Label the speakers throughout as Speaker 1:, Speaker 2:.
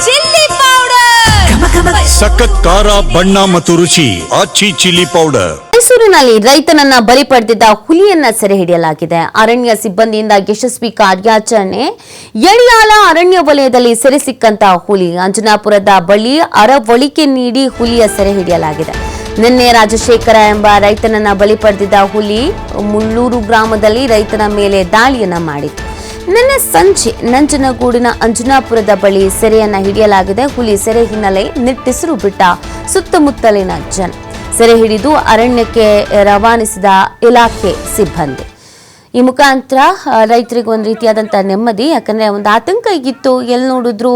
Speaker 1: Chilli powder
Speaker 2: ಸಖತ್ ಖಾರ ಬಣ್ಣ ಮತ್ತು ರುಚಿ ಆಚಿ ಚಿಲ್ಲಿ ಪೌಡರ್.
Speaker 3: ಮೈಸೂರಿನಲ್ಲಿ ರೈತನನ್ನ ಬಲಿ ಪಡೆದಿದ್ದ ಹುಲಿಯನ್ನ ಸೆರೆ ಹಿಡಿಯಲಾಗಿದೆ. ಅರಣ್ಯ ಸಿಬ್ಬಂದಿಯಿಂದ ಯಶಸ್ವಿ ಕಾರ್ಯಾಚರಣೆ. ಯಡಿಯಾಲ ಅರಣ್ಯ ವಲಯದಲ್ಲಿ ಸೆರೆ ಸಿಕ್ಕಂತ ಹುಲಿ ಅಂಜನಾಪುರದ ಬಳಿ ಅರವಳಿಕೆ ನೀಡಿ ಹುಲಿಯ ಸೆರೆ ಹಿಡಿಯಲಾಗಿದೆ. ನಿನ್ನೆ ರಾಜಶೇಖರ ಎಂಬ ರೈತನನ್ನ ಬಲಿ ಪಡೆದಿದ್ದ ಹುಲಿ ಮುಳ್ಳೂರು ಗ್ರಾಮದಲ್ಲಿ ರೈತನ ಮೇಲೆ ದಾಳಿಯನ್ನ ಮಾಡಿತ್ತು. ನಿನ್ನೆ ಸಂಜೆ ನಂಜನಗೂಡಿನ ಅಂಜನಾಪುರದ ಬಳಿ ಸೆರೆಯನ್ನ ಹಿಡಿಯಲಾಗಿದೆ. ಹುಲಿ ಸೆರೆ ಹಿನ್ನೆಲೆ ನಿಟ್ಟುಸಿರು ಬಿಟ್ಟ ಸುತ್ತಮುತ್ತಲಿನ ಜನ. ಸೆರೆ ಹಿಡಿದು ಅರಣ್ಯಕ್ಕೆ ರವಾನಿಸಿದ ಇಲಾಖೆ ಸಿಬ್ಬಂದಿ. ಈ ಮುಖಾಂತರ ರೈತರಿಗೆ ಒಂದು ರೀತಿಯಾದಂಥ ನೆಮ್ಮದಿ. ಯಾಕಂದರೆ ಒಂದು ಆತಂಕ ಇತ್ತು, ಎಲ್ಲಿ ನೋಡಿದ್ರು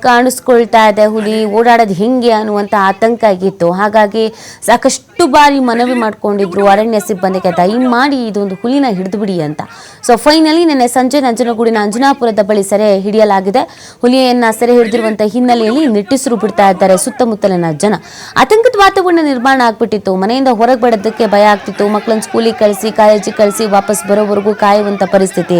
Speaker 3: ಕಾಣಿಸ್ಕೊಳ್ತಾ ಇದೆ ಹುಲಿ, ಓಡಾಡೋದು ಹೆಂಗೆ ಅನ್ನುವಂಥ ಆತಂಕ ಆಗಿತ್ತು. ಹಾಗಾಗಿ ಸಾಕಷ್ಟು ಬಾರಿ ಮನವಿ ಮಾಡಿಕೊಂಡಿದ್ರು ಅರಣ್ಯ ಸಿಬ್ಬಂದಿಗೆ, ದಯಮಾಡಿ ಇದೊಂದು ಹುಲಿನ ಹಿಡಿದುಬಿಡಿ ಅಂತ. ಸೊ ಫೈನಲಿ ನಿನ್ನೆ ಸಂಜೆ ನಂಜನಗೂಡಿನ ಅಂಜನಾಪುರದ ಬಳಿ ಸೆರೆ ಹಿಡಿಯಲಾಗಿದೆ. ಹುಲಿಯನ್ನು ಸೆರೆ ಹಿಡಿದಿರುವಂಥ ಹಿನ್ನೆಲೆಯಲ್ಲಿ ನಿಟ್ಟುಸಿರು ಬಿಡ್ತಾ ಇದ್ದಾರೆ ಸುತ್ತಮುತ್ತಲಿನ ಜನ. ಆತಂಕದ ವಾತಾವರಣ ನಿರ್ಮಾಣ ಆಗ್ಬಿಟ್ಟಿತ್ತು. ಮನೆಯಿಂದ ಹೊರಗೆ ಬರೋದಕ್ಕೆ ಭಯ ಆಗ್ತಿತ್ತು. ಮಕ್ಕಳನ್ನ ಸ್ಕೂಲಿಗೆ ಕಳಿಸಿ, ಕಾಲೇಜಿಗೆ ಕಳಿಸಿ ವಾಪಸ್ ಬರೋವರೆಗೂ ಕಾಯುವಂಥ ಪರಿಸ್ಥಿತಿ.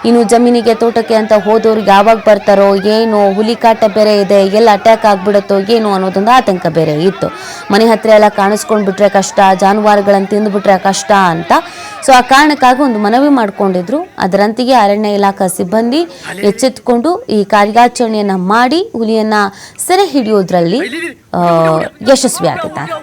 Speaker 3: ಇನ್ನು ಜಮೀನಿಗೆ, ತೋಟಕ್ಕೆ ಅಂತ ಹೋದವ್ರು ಯಾವಾಗ ಬರ್ತಾರೋ ಏನೋ, ಹುಲಿ ಕಾಟ ಬೇರೆ ಇದೆ, ಎಲ್ಲ ಅಟ್ಯಾಕ್ ಆಗ್ಬಿಡುತ್ತೋ ಏನೋ ಅನ್ನೋದೊಂದು ಆತಂಕ ಬೇರೆ ಇತ್ತು. ಮನೆ ಹತ್ರ ಎಲ್ಲ ಕಾಣಿಸ್ಕೊಂಡ್ಬಿಟ್ರೆ ಕಷ್ಟ, ಜಾನುವಾರುಗಳನ್ನು ತಿಂದುಬಿಟ್ರೆ ಕಷ್ಟ ಅಂತ. ಸೊ ಆ ಕಾರಣಕ್ಕಾಗಿ ಒಂದು ಮನವಿ ಮಾಡಿಕೊಂಡಿದ್ರು. ಅದರಂತೆಯೇ ಅರಣ್ಯ ಇಲಾಖಾ ಸಿಬ್ಬಂದಿ ಎಚ್ಚೆತ್ತುಕೊಂಡು ಈ ಕಾರ್ಯಾಚರಣೆಯನ್ನ ಮಾಡಿ ಹುಲಿಯನ್ನ ಸೆರೆ ಹಿಡಿಯೋದ್ರಲ್ಲಿ ಯಶಸ್ವಿಯಾಗಿದ್ದಾರೆ.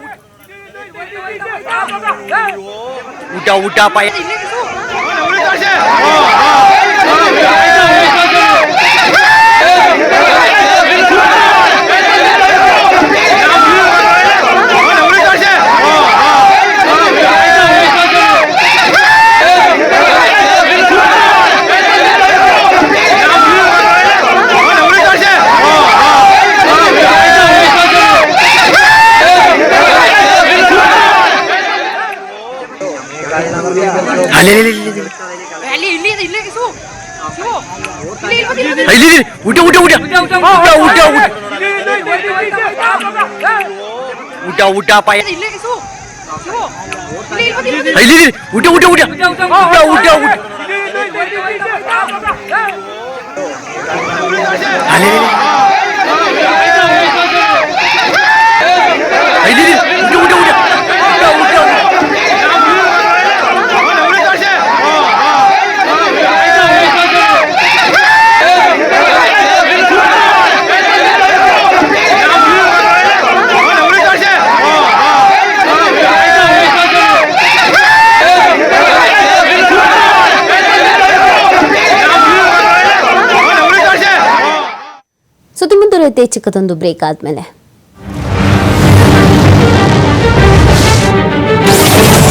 Speaker 3: ಸುದ್ದಿ ಮುಂದುವರಿಯುತ್ತೆ ಚಿಕ್ಕದೊಂದು ಬ್ರೇಕ್ ಆದ್ಮೇಲೆ.